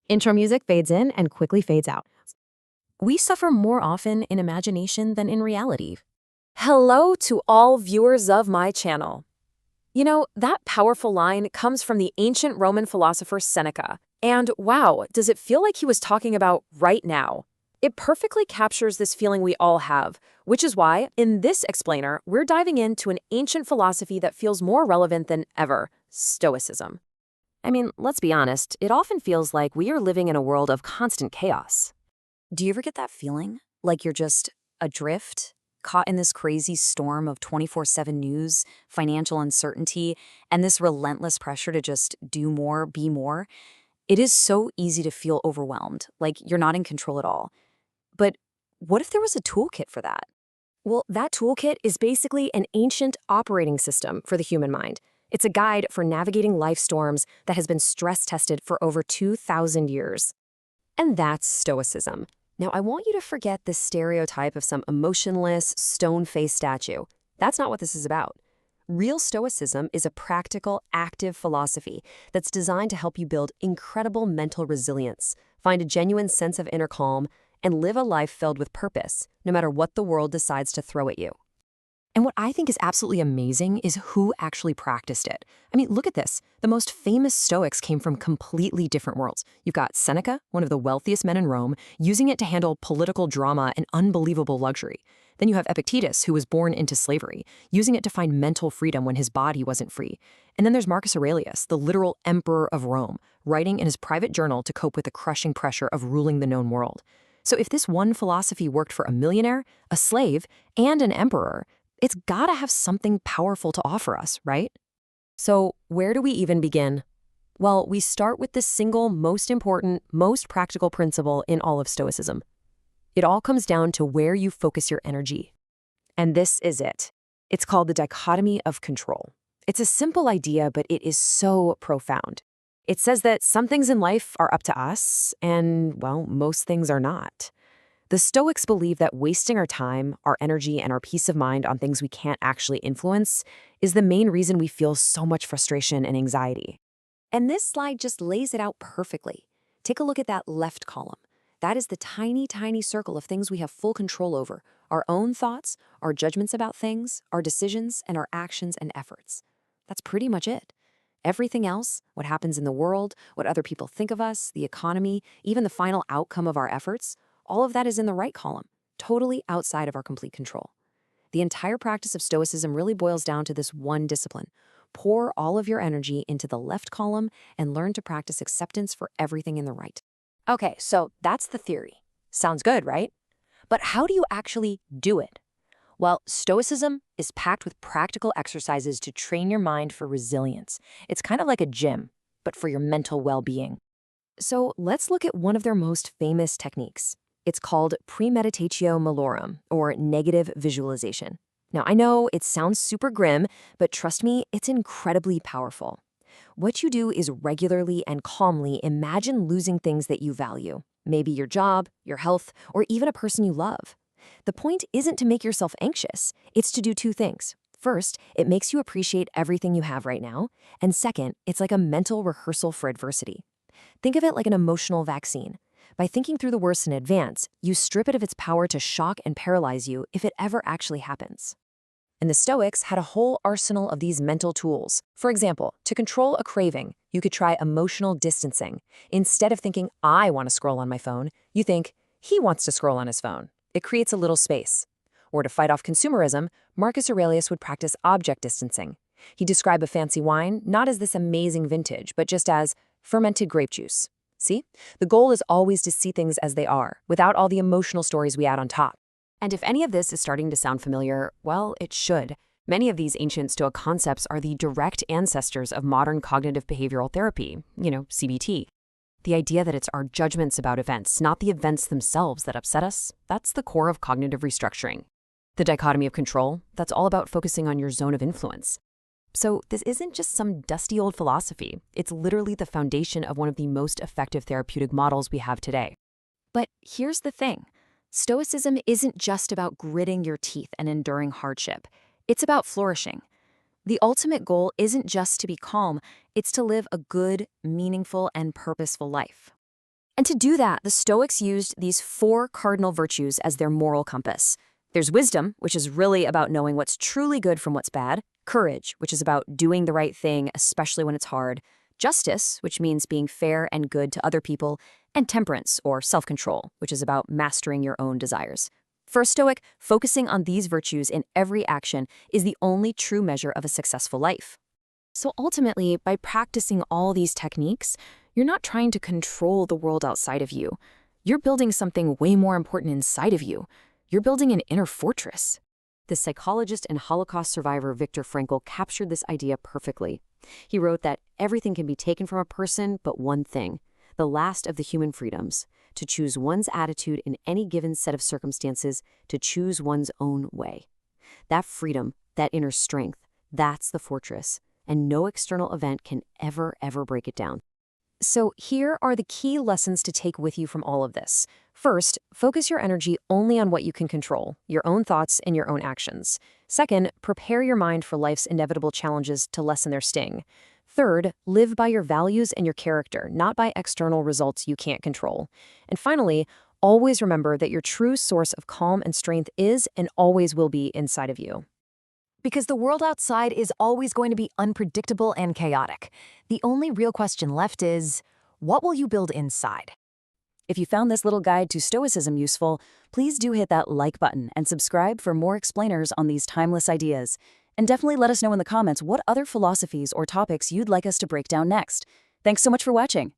Intro music fades in and quickly fades out. We suffer more often in imagination than in reality. Hello to all viewers of my channel. You know, that powerful line comes from the ancient Roman philosopher Seneca. And wow, does it feel like he was talking about right now? It perfectly captures this feeling we all have, which is why, in this explainer, we're diving into an ancient philosophy that feels more relevant than ever, Stoicism. I mean, let's be honest, it often feels like we are living in a world of constant chaos. Do you ever get that feeling? Like you're just adrift, caught in this crazy storm of 24/7 news, financial uncertainty, and this relentless pressure to just do more, be more? It is so easy to feel overwhelmed, like you're not in control at all. But what if there was a toolkit for that? Well, that toolkit is basically an ancient operating system for the human mind. It's a guide for navigating life storms that has been stress tested for over 2,000 years. And that's Stoicism. Now, I want you to forget this stereotype of some emotionless, stone-faced statue. That's not what this is about. Real Stoicism is a practical, active philosophy that's designed to help you build incredible mental resilience, find a genuine sense of inner calm, and live a life filled with purpose, no matter what the world decides to throw at you. And what I think is absolutely amazing is who actually practiced it. I mean, look at this. The most famous Stoics came from completely different worlds. You've got Seneca, one of the wealthiest men in Rome, using it to handle political drama and unbelievable luxury. Then you have Epictetus, who was born into slavery, using it to find mental freedom when his body wasn't free. And then there's Marcus Aurelius, the literal emperor of Rome, writing in his private journal to cope with the crushing pressure of ruling the known world. So if this one philosophy worked for a millionaire, a slave, and an emperor, it's gotta have something powerful to offer us, right? So where do we even begin? Well, we start with the single most important, most practical principle in all of Stoicism. It all comes down to where you focus your energy. And this is it. It's called the Dichotomy of Control. It's a simple idea, but it is so profound. It says that some things in life are up to us, and, well, most things are not. The Stoics believe that wasting our time, our energy, and our peace of mind on things we can't actually influence is the main reason we feel so much frustration and anxiety. And this slide just lays it out perfectly. Take a look at that left column. That is the tiny, tiny circle of things we have full control over: our own thoughts, our judgments about things, our decisions, and our actions and efforts. That's pretty much it. Everything else, what happens in the world, what other people think of us, the economy, even the final outcome of our efforts, all of that is in the right column, totally outside of our complete control. The entire practice of Stoicism really boils down to this one discipline. Pour all of your energy into the left column and learn to practice acceptance for everything in the right. Okay, so that's the theory. Sounds good, right? But how do you actually do it? Well, Stoicism is packed with practical exercises to train your mind for resilience. It's kind of like a gym, but for your mental well-being. So let's look at one of their most famous techniques. It's called Premeditatio Malorum, or negative visualization. Now, I know it sounds super grim, but trust me, it's incredibly powerful. What you do is regularly and calmly imagine losing things that you value, maybe your job, your health, or even a person you love. The point isn't to make yourself anxious, it's to do two things. First, it makes you appreciate everything you have right now, and second, it's like a mental rehearsal for adversity. Think of it like an emotional vaccine. By thinking through the worst in advance, you strip it of its power to shock and paralyze you if it ever actually happens. And the Stoics had a whole arsenal of these mental tools. For example, to control a craving, you could try emotional distancing. Instead of thinking, I want to scroll on my phone, you think, he wants to scroll on his phone. It creates a little space. Or to fight off consumerism, Marcus Aurelius would practice object distancing. He'd describe a fancy wine not as this amazing vintage, but just as fermented grape juice. See? The goal is always to see things as they are, without all the emotional stories we add on top. And if any of this is starting to sound familiar, well, it should. Many of these ancient Stoic concepts are the direct ancestors of modern cognitive behavioral therapy, CBT. The idea that it's our judgments about events, not the events themselves, that upset us, that's the core of cognitive restructuring. The dichotomy of control, that's all about focusing on your zone of influence. So this isn't just some dusty old philosophy. It's literally the foundation of one of the most effective therapeutic models we have today. But here's the thing. Stoicism isn't just about gritting your teeth and enduring hardship. It's about flourishing. The ultimate goal isn't just to be calm, it's to live a good, meaningful, and purposeful life. And to do that, the Stoics used these 4 cardinal virtues as their moral compass. There's wisdom, which is really about knowing what's truly good from what's bad. Courage, which is about doing the right thing, especially when it's hard. Justice, which means being fair and good to other people. And temperance, or self-control, which is about mastering your own desires. For a Stoic, focusing on these virtues in every action is the only true measure of a successful life. So ultimately, by practicing all these techniques, you're not trying to control the world outside of you. You're building something way more important inside of you. You're building an inner fortress. The psychologist and Holocaust survivor Viktor Frankl captured this idea perfectly. He wrote that everything can be taken from a person but one thing, the last of the human freedoms, to choose one's attitude in any given set of circumstances, to choose one's own way. That freedom, that inner strength, that's the fortress, and no external event can ever break it down. So here are the key lessons to take with you from all of this. First, focus your energy only on what you can control, your own thoughts and your own actions. Second, prepare your mind for life's inevitable challenges to lessen their sting. Third, live by your values and your character, not by external results you can't control. And finally, always remember that your true source of calm and strength is and always will be inside of you. Because the world outside is always going to be unpredictable and chaotic. The only real question left is, what will you build inside? If you found this little guide to Stoicism useful, please do hit that like button and subscribe for more explainers on these timeless ideas. And definitely let us know in the comments what other philosophies or topics you'd like us to break down next. Thanks so much for watching.